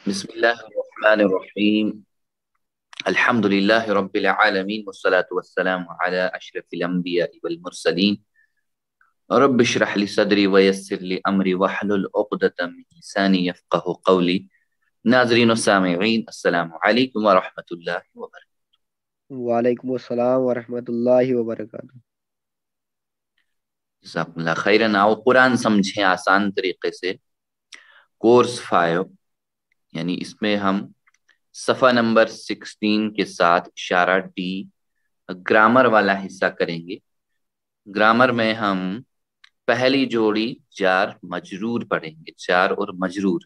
بسم الله الرحمن الرحيم. الحمد لله رب العالمين والصلاة والسلام على أشرف الأنبياء والمرسلين. رب اشرح لي صدري ويسر لي أمري واحلل عقدة من لساني يفقه قولي. ناظرین و سامعین، السلام علیکم ورحمۃ اللہ وبرکاتہ۔ وعلیکم السلام ورحمۃ اللہ وبرکاتہ۔ جزاکم اللہ خیرن۔ آؤ قرآن سمجھیں آسان طریقے سے۔ کورس 5 یعنی اس میں ہم صفحہ نمبر 16 کے ساتھ اشارہ ڈی گرامر والا حصہ کریں گے۔ گرامر میں ہم پہلی جوڑی جار مجرور پڑھیں گے، جار اور مجرور۔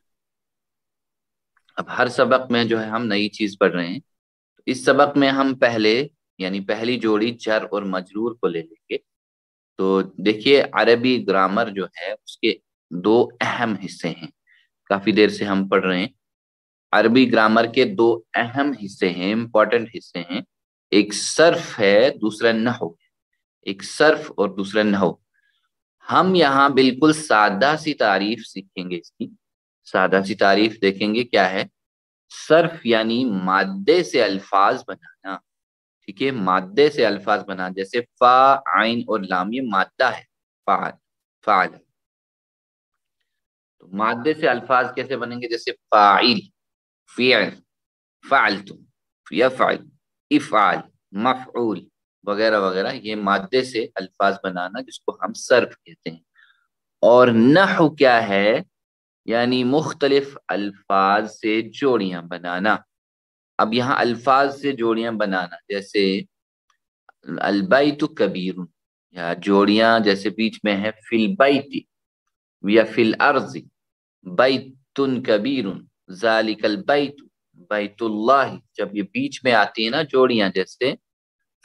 اب ہر سبق میں جو ہے ہم نئی چیز پڑھ رہے ہیں، اس سبق میں ہم پہلی جوڑی جر اور مجرور کو لے لیں گے۔ تو دیکھیے، عربی گرامر جو ہے اس کے دو اہم حصے ہیں، کافی دیر سے ہم پڑھ رہے ہیں۔ عربی گرامر کے دو اہم حصے ہیں، امپورٹنٹ حصے ہیں، ایک صرف ہے، دوسرا نحو ہے۔ ایک صرف اور دوسرا نحو۔ ہم یہاں بالکل سادہ سی تعریف سیکھیں گے، اس کی سادہ سی تعریف دیکھیں گے کیا ہے۔ صرف یعنی مادے سے الفاظ بنانا، ٹھیک ہے، مادے سے الفاظ بنانا، جیسے فا، عین اور لام، یہ مادہ ہے، فعل، فعل۔ تو مادے سے الفاظ کیسے بنیں گے؟ جیسے فاعل، فعل، فعلت، یفعل، افعل، مفعول وغیرہ وغیرہ، یہ مادے سے الفاظ بنانا جس کو ہم صرف کہتے ہیں۔ اور نحو کیا ہے؟ یعنی مختلف الفاظ سے جوڑیاں بنانا۔ اب یہاں الفاظ سے جوڑیاں بنانا، جیسے البیت کبیر، یا جوڑیاں جیسے بیچ میں ہے فی البیت یا فی الارض، بیت کبیر، ذالک البیت، بیت اللہ، جب یہ بیچ میں آتی ہے نا جوڑیاں، جیسے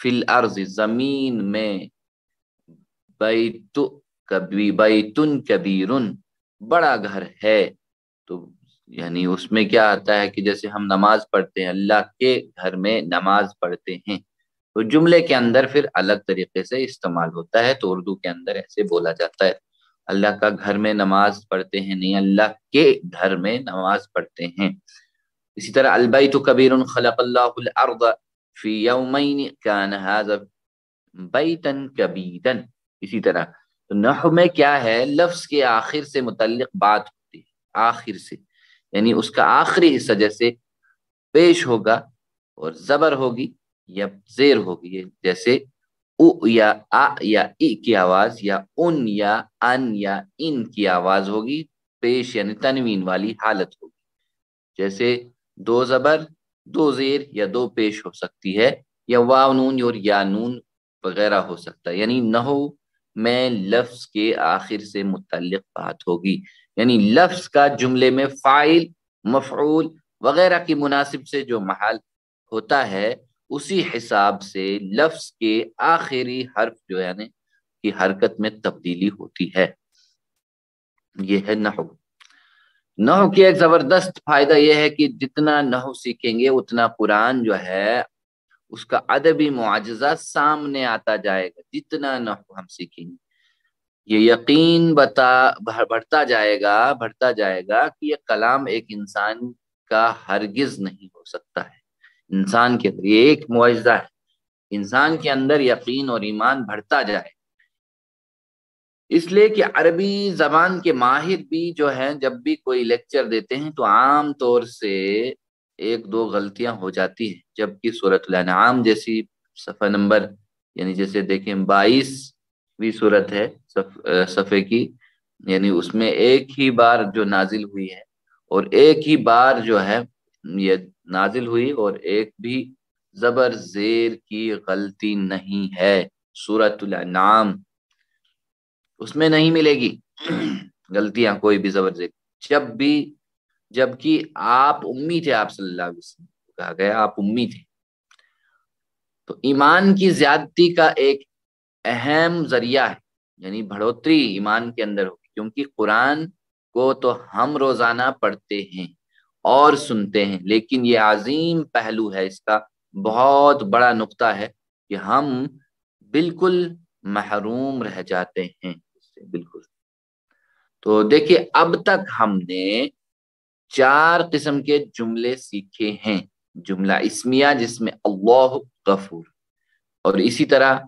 فی الارض زمین میں، بیت کبیر بڑا گھر ہے، تو یعنی اس میں کیا آتا ہے کہ جیسے ہم نماز پڑھتے ہیں، اللہ کے گھر میں نماز پڑھتے ہیں، تو جملے کے اندر پھر الگ طریقے سے استعمال ہوتا ہے، تو اردو کے اندر ایسے بولا جاتا ہے، اللہ کا گھر میں نماز پڑھتے ہیں، نہیں، اللہ کے گھر میں نماز پڑھتے ہیں۔ اسی طرح البیت کبیر خلق اللہ الارض فی یومین کان ھذا بیتا کبیرا۔ اسی طرح تو نحو میں کیا ہے، لفظ کے آخر سے متعلق بات ہوتی ہے، آخر سے، یعنی اس کا آخری حصہ، جیسے پیش ہوگا اور زبر ہوگی یا زیر ہوگی، جیسے او یا آ یا ای کی آواز، یا ان یا ان یا ان کی آواز ہوگی، پیش یعنی تنوین والی حالت ہوگی، جیسے دو زبر، دو زیر یا دو پیش ہو سکتی ہے، یا واو نون اور یا نون وغیرہ ہو سکتا ہے۔ یعنی نحو میں لفظ کے آخر سے متعلق بات ہوگی، یعنی لفظ کا جملے میں فاعل، مفعول وغیرہ کی مناسب سے جو محل ہوتا ہے، اسی حساب سے لفظ کے آخری حرف جو ہے یعنی کی حرکت میں تبدیلی ہوتی ہے۔ یہ ہے نحو۔ نحو کی ایک زبردست فائدہ یہ ہے کہ جتنا نحو سیکھیں گے اتنا قرآن جو ہے اس کا ادبی معجزہ سامنے آتا جائے گا۔ جتنا نحو ہم سیکھیں گے، یہ یقین بڑھتا جائے گا کہ یہ کلام ایک انسان کا ہرگز نہیں ہو سکتا ہے۔ انسان کے اندر یہ ایک معجزہ ہے، انسان کے اندر یقین اور ایمان بڑھتا جائے، اس لیے کہ عربی زبان کے ماہر بھی جو ہیں جب بھی کوئی لیکچر دیتے ہیں تو عام طور سے ایک دو غلطیاں ہو جاتی ہیں، جبکہ سورۃ الانعام جیسی صفحہ نمبر، یعنی جیسے دیکھیں 22ویں سورت ہے صفحے کی، یعنی اس میں ایک ہی بار جو نازل ہوئی ہے، اور ایک ہی بار جو ہے یہ نازل ہوئی، اور ایک بھی زبر زیر کی غلطی نہیں ہے۔ سورۃ الانعام اس میں نہیں ملے گی غلطیاں، کوئی بھی زبر زیر، جبکہ آپ امی تھے، آپ صلی اللہ علیہ وسلم کہا گیا آپ امی تھے۔ تو ایمان کی زیادتی کا ایک اہم ذریعہ ہے، یعنی بڑھوتری ایمان کے اندر ہوگی، کیونکہ قرآن کو تو ہم روزانہ پڑھتے ہیں اور سنتے ہیں، لیکن یہ عظیم پہلو ہے، اس کا بہت بڑا نقطہ ہے کہ ہم بالکل محروم رہ جاتے ہیں اس سے، بالکل۔ تو دیکھیے، اب تک ہم نے 4 قسم کے جملے سیکھے ہیں، جملہ اسمیہ جس میں اللہ غفور، اور اسی طرح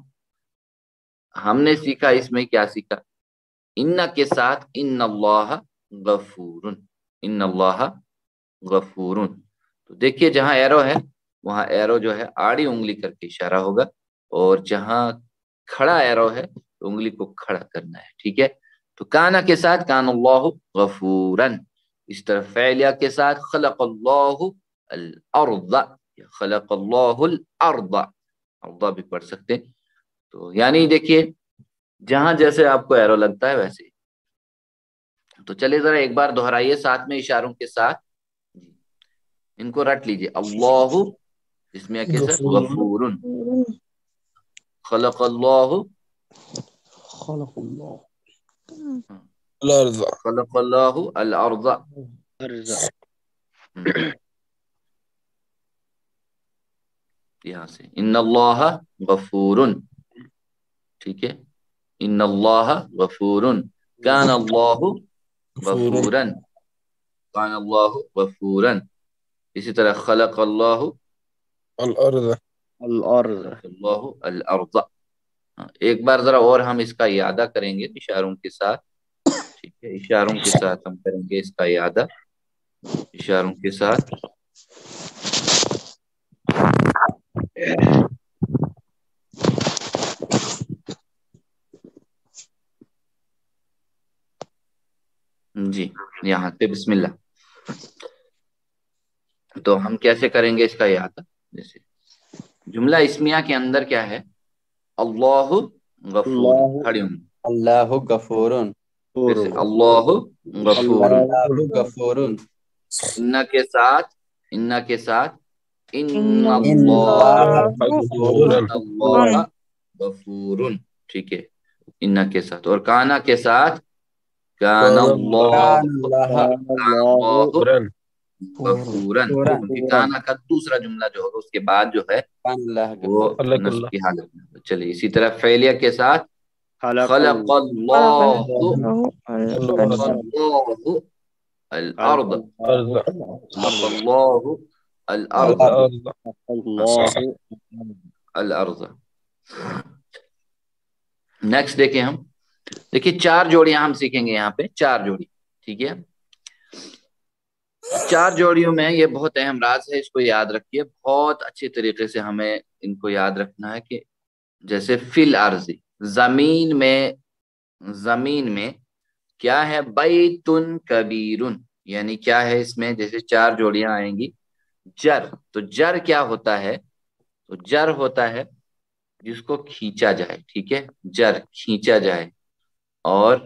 ہم نے سیکھا، اس میں کیا سیکھا، ان کے ساتھ ان اللہ غفور، ان اللہ غفور۔ تو دیکھیے جہاں ایرو ہے وہاں ایرو جو ہے آڑی انگلی کر کے اشارہ ہوگا، اور جہاں کھڑا ایرو ہے تو انگلی کو کھڑا کرنا ہے، ٹھیک ہے۔ تو کانا کے ساتھ کان اللہ غفورن، اس طرح فعلیہ کے ساتھ خلق اللہ الارض، خلق اللہ الارض، ارض بھی پڑھ سکتے ہیں۔ تو یعنی دیکھیے جہاں جیسے آپ کو ایرو لگتا ہے ویسے ہی۔ تو چلے ذرا ایک بار دہرائیے ساتھ میں اشاروں کے ساتھ، ان کو رٹ لیجئے، اللہ جس میں کے ساتھ غفور، خلق اللہ، خلق اللہ الارض خلق اللہ الارض، ارزا یہاں سے ان اللہ غفور، ٹھیک ہے، ان اللہ غفور، کان اللہ غفورا، کان اللہ غفورا، اسی طرح خلق اللہ الارض الارض اللہ الارض۔ ایک بار ذرا اور ہم اس کا اعادہ کریں گے اشاروں کے ساتھ، ٹھیک ہے، اشاروں کے ساتھ ہم کریں گے اس کا اعادہ، اشاروں کے ساتھ۔ جی یہاں سے بسم اللہ، تو ہم کیسے کریں گے اس کا احاطہ؟ جیسے جملہ اسمیہ کے اندر کیا ہے، اللہ غفور، اللہ کھڑی ہوں، اللہ غفور، پھر سے اللہ غفور، اللہ غفور، ان کے ساتھ، ان کے ساتھ ان ان اللہ، غفور، ان اللہ غفور، ٹھیک ہے، ان کے ساتھ، اور کانا کے ساتھ کان اللہ، کان کان اللہ اللہ غفورن، کیونکہ کانا کا دوسرا جملہ جو ہوگا اس کے بعد جو ہے کان اللہ وہ غفور، نصب کی حالت میں ہوگا۔ چلیے اسی طرح فعلیہ کے ساتھ خلق خلق اللہ، خلق الارض اللہ الارض، خلق اللہ الارض، اللہ الارض۔ نیکسٹ دیکھیں ہم، دیکھیے 4 جوڑیاں ہم سیکھیں گے یہاں پہ، 4 جوڑی، ٹھیک ہے۔ 4 جوڑیوں میں یہ بہت اہم راز ہے، اس کو یاد رکھیے، بہت اچھے طریقے سے ہمیں ان کو یاد رکھنا ہے کہ جیسے فی الارض، زمین میں کیا ہے، بیتن کبیرن، یعنی کیا ہے اس میں، جیسے 4 جوڑیاں آئیں گی، جر، تو جر کیا ہوتا ہے، تو جر ہوتا ہے جس کو کھینچا جائے، ٹھیک ہے، جر کھینچا جائے، اور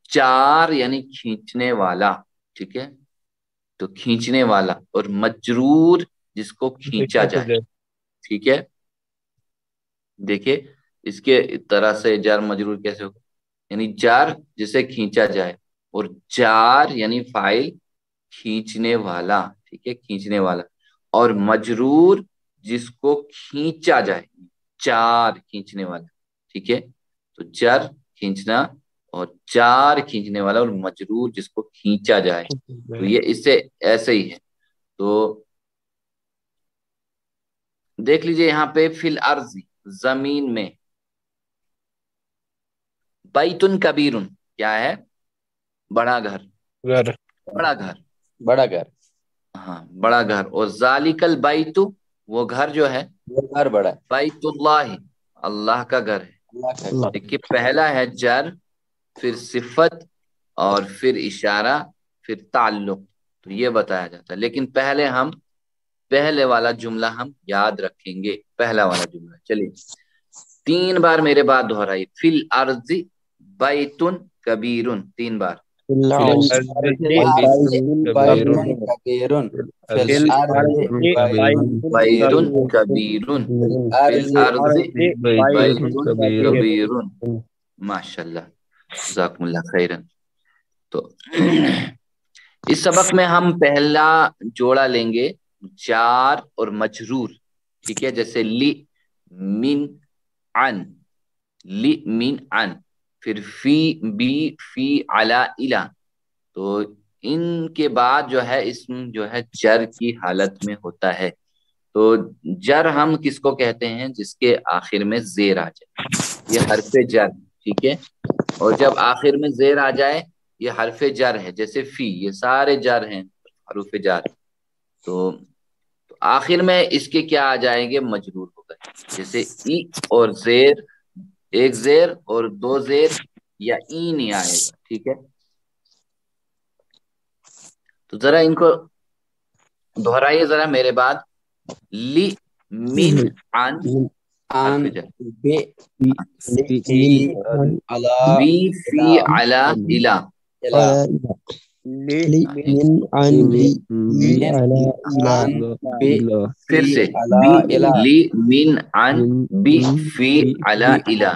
چار یعنی کھینچنے والا، ٹھیک ہے، تو کھینچنے والا، اور مجرور جس کو کھینچا جائے، ٹھیک ہے۔ دیکھیے اس کے طرح سے جار مجرور کیسے ہوگا، یعنی جار جسے کھینچا جائے، اور جار یعنی فاعل کھینچنے والا، ٹھیک ہے، کھینچنے والا، اور مجرور جس کو کھینچا جائے، چار کھینچنے والا، ٹھیک ہے، تو جر کھینچنا، اور چار کھینچنے والا، اور مجرور جس کو کھینچا جائے، تو یہ اس سے ایسے ہی ہے۔ تو دیکھ لیجئے یہاں پہ فی الارض، زمین میں، بیتن کبیرن کیا ہے، بڑا گھر، بڑا گھر، بڑا گھر، ہاں بڑا گھر، اور ذالک البیت، وہ گھر جو ہے، وہ گھر بڑا ہے، بیت اللہ، اللہ کا گھر ہے۔ اللہ کا گھر، دیکھیے پہلا ہے جر، پھر صفت، اور پھر اشارہ، پھر تعلق، تو یہ بتایا جاتا ہے، لیکن پہلے والا جملہ ہم یاد رکھیں گے، پہلا والا جملہ، چلیے 3 بار میرے بعد دہرائی، فی الارض بیتن کبیرن، 3 بار، فی الارض بیتن کبیرن، فی الارض بیتن کبیرن، فی الارض بیتن کبیرن، ماشاءاللہ، جزاکم اللہ خیرن۔ تو اس سبق میں ہم پہلا جوڑا لیں گے جار اور مجرور، ٹھیک ہے، جیسے لی من عن، لی من عن، پھر فی بی فی علی الا، تو ان کے بعد جو ہے اسم جو ہے جر کی حالت میں ہوتا ہے. تو جر ہم کس کو کہتے ہیں؟ جس کے آخر میں زیر آ جائے، یہ حرف جر. ٹھیک ہے، اور جب آخر میں زیر آ جائے یہ حرف جر ہے. جیسے فی، یہ سارے جر ہیں حروف جر. تو آخر میں اس کے کیا آ جائیں گے؟ مجرور ہوگا. جیسے ای اور زیر، ایک زیر اور دو زیر، یا ای نہیں آئے گا. ٹھیک ہے، تو ذرا ان کو دہرائیے ذرا میرے بعد. لی من عن عن حرف جر، بی فی علی بی فی علی الا. الا لی من عن بی علی عن بی پھر سے علی الا لی من عن بی فی علی الا.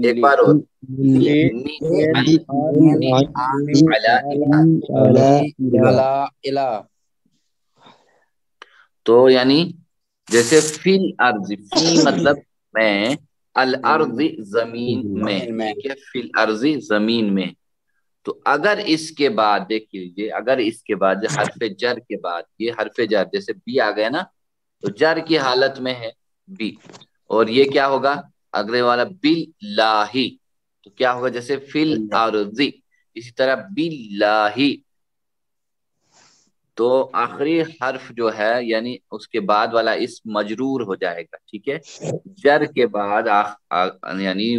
ایک بار اور، لی من عن بی علی الا. علی الا. تو یعنی جیسے فی الارض، فی مطلب میں، الارض زمین میں. ٹھیک ہے، فی الارض زمین میں. تو اگر اس کے بعد دیکھ لیجیے، اگر اس کے بعد حرف جر کے بعد، یہ حرف جر جیسے بی آ گیا نا، تو جر کی حالت میں ہے بی، اور یہ کیا ہوگا اگلے والا باللہ. تو کیا ہوگا جیسے فی الارض، اسی طرح باللہ. تو آخری حرف جو ہے یعنی اس کے بعد والا اسم مجرور ہو جائے گا. ٹھیک ہے، جر کے بعد یعنی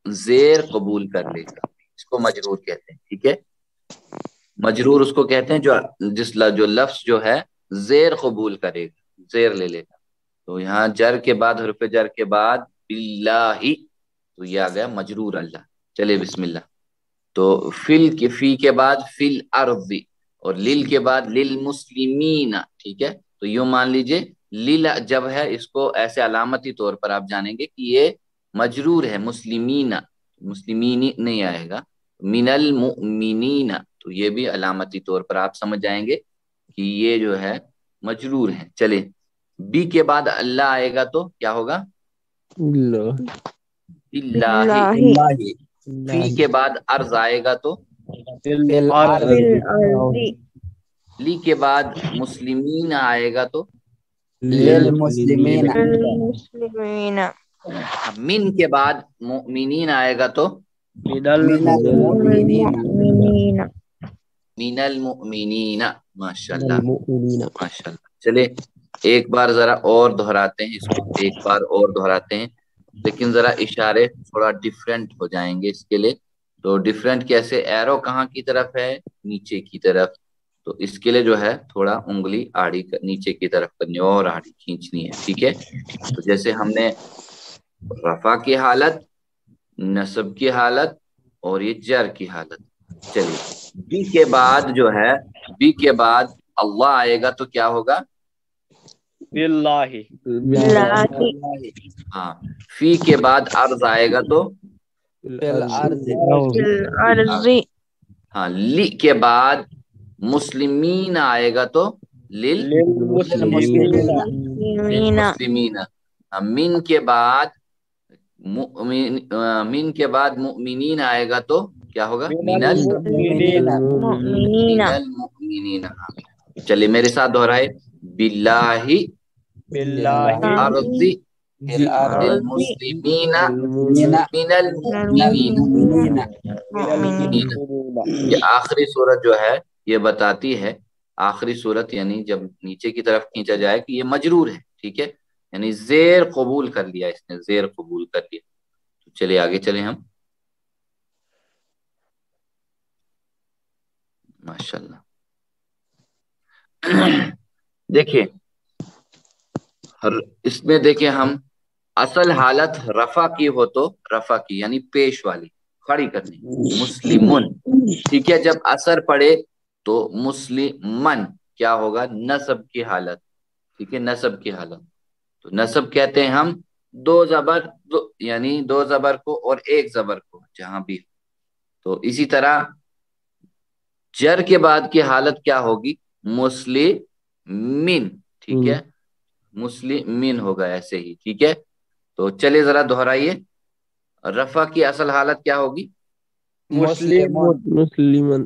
زیر قبول کر لے گا، اس کو مجرور کہتے ہیں. ٹھیک ہے، مجرور اس کو کہتے ہیں جو لفظ جو ہے زیر قبول کرے گا، زیر لے لے گا. تو یہاں جر کے بعد، حرف جر کے بعد باللہ، تو یہ آ گیا مجرور اللہ. چلے بسم اللہ. تو فی کے بعد فی الارض، اور لیل کے بعد للمسلمین. ٹھیک ہے، تو یوں مان لیجئے لیل جب ہے اس کو ایسے علامتی طور پر آپ جانیں گے کہ یہ مجرور ہے. مسلمین، مسلمین نہیں آئے گا. من المؤمنین، تو یہ بھی علامتی طور پر آپ سمجھ جائیں گے کہ یہ جو ہے مجرور ہے. چلے بی کے بعد اللہ آئے گا تو کیا ہوگا؟ اللہ. فی کے بعد ارض آئے گا تو لی کے بعد مسلمین آئے گا تو للمسلمین. من کے بعد مؤمنین آئے گا تو من من المؤمنین. من المؤمنین. ماشاء اللہ ماشاء اللہ. چلے ایک بار ذرا اور دہراتے ہیں اس کو، ایک بار اور دہراتے ہیں، لیکن ذرا اشارے تھوڑا ڈیفرنٹ ہو جائیں گے اس کے لیے. تو ڈیفرنٹ کیسے؟ ایرو کہاں کی طرف ہے؟ نیچے کی طرف. تو اس کے لیے جو ہے تھوڑا انگلی آڑی نیچے کی طرف کرنی اور آڑی کھینچنی ہے. ٹھیک ہے، تو جیسے ہم نے رفع کی حالت، نصب کی حالت، اور یہ جر کی حالت. چلیے بی کے بعد جو ہے، بی کے بعد اللہ آئے گا تو کیا ہوگا؟ باللہ. ہاں. فی کے بعد ارض آئے گا تو فی الارض. ہاں. لی کے بعد مسلمین آئے گا تو للمسلمین. من کے بعد مؤمنین آئے گا تو کیا ہوگا؟ من المؤمنین. چلیے میرے ساتھ دہرائے، باللہ الارض للمسلمین من المؤمنین. یہ آخری صورت جو ہے یہ بتاتی ہے، آخری صورت یعنی جب نیچے کی طرف کھینچا جائے کہ یہ مجرور ہے. ٹھیک ہے، یعنی زیر قبول کر لیا، اس نے زیر قبول کر لیا. تو چلیے آگے چلیں ہم. ماشاءاللہ. دیکھیں اس میں دیکھیں ہم اصل حالت رفع کی ہو تو رفع کی یعنی پیش والی کھڑی کرنی، مسلمن. ٹھیک ہے، جب اثر پڑے تو مسلمن کیا ہوگا؟ نصب کی حالت. ٹھیک ہے، نصب کی حالت. تو نصب کہتے ہیں ہم دو زبر یعنی دو زبر کو اور ایک زبر کو جہاں بھی. تو اسی طرح جر کے بعد کی حالت کیا ہوگی؟ مسلمین. ٹھیک ہے، مسلمین ہوگا ایسے ہی. ٹھیک ہے، تو چلے ذرا دہرائیے، رفع کی اصل حالت کیا ہوگی؟ مسلمون.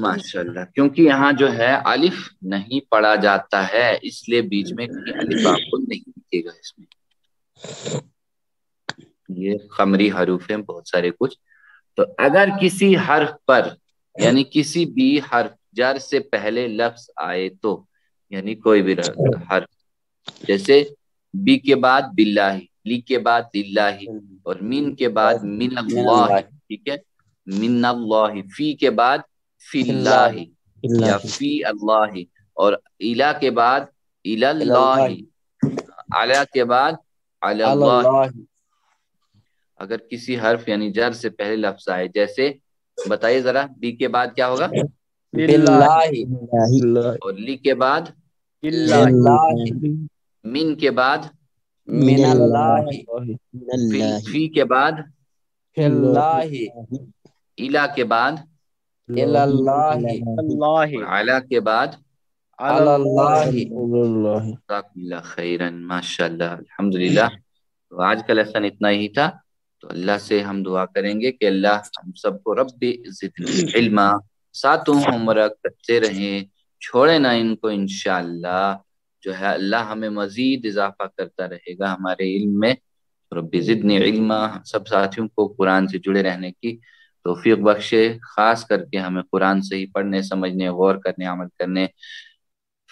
ماشاءاللہ، کیونکہ یہاں جو ہے الف نہیں پڑھا جاتا ہے، اس لیے بیچ میں کہیں الف آپ کو نہیں دکھے گا اس میں. یہ قمری حروف ہیں بہت سارے کچھ. تو اگر کسی حرف پر یعنی کسی بھی حرف جر سے پہلے لفظ آئے تو، یعنی کوئی بھی حرف، جیسے بی کے بعد باللہ، لی کے بعد للہ، اور من کے بعد من اللہ، ٹھیک ہے، من اللہ، فی کے بعد فی اللہ یا فی اللہ، اور الا کے بعد الی اللہ، علی کے بعد علی اللہ. اگر کسی حرف یعنی جر سے پہلے لفظ آئے، جیسے بتائیے ذرا، بی کے بعد کیا ہوگا؟ اور لی کے بعد من کے بعد من اللہ، فی کے بعد الا کے بعد اللہ علی کے بعد. اللہ. جزاکم اللہ خیرن، ماشاء اللہ، الحمدللہ. تو آج کا لیسن اتنا ہی تھا. تو اللہ سے ہم دعا کریں گے کہ اللہ ہم سب کو رب زدنی علما، ساتوں ہوم ورک کرتے رہیں، چھوڑے نہ ان کو، انشاءاللہ جو ہے اللہ ہمیں مزید اضافہ کرتا رہے گا ہمارے علم میں. رب زدنی علما، سب ساتھیوں کو قرآن سے جڑے رہنے کی توفیق بخشے، خاص کر کے ہمیں قرآن سے ہی پڑھنے، سمجھنے، غور کرنے، عمل کرنے،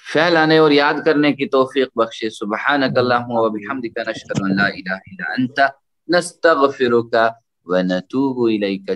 پھیلانے اور یاد کرنے کی توفیق بخشے. سبحانک اللہم و بحمدک، نشہد ان لا الہ الا انت، نستغفرک و نتوب الیک.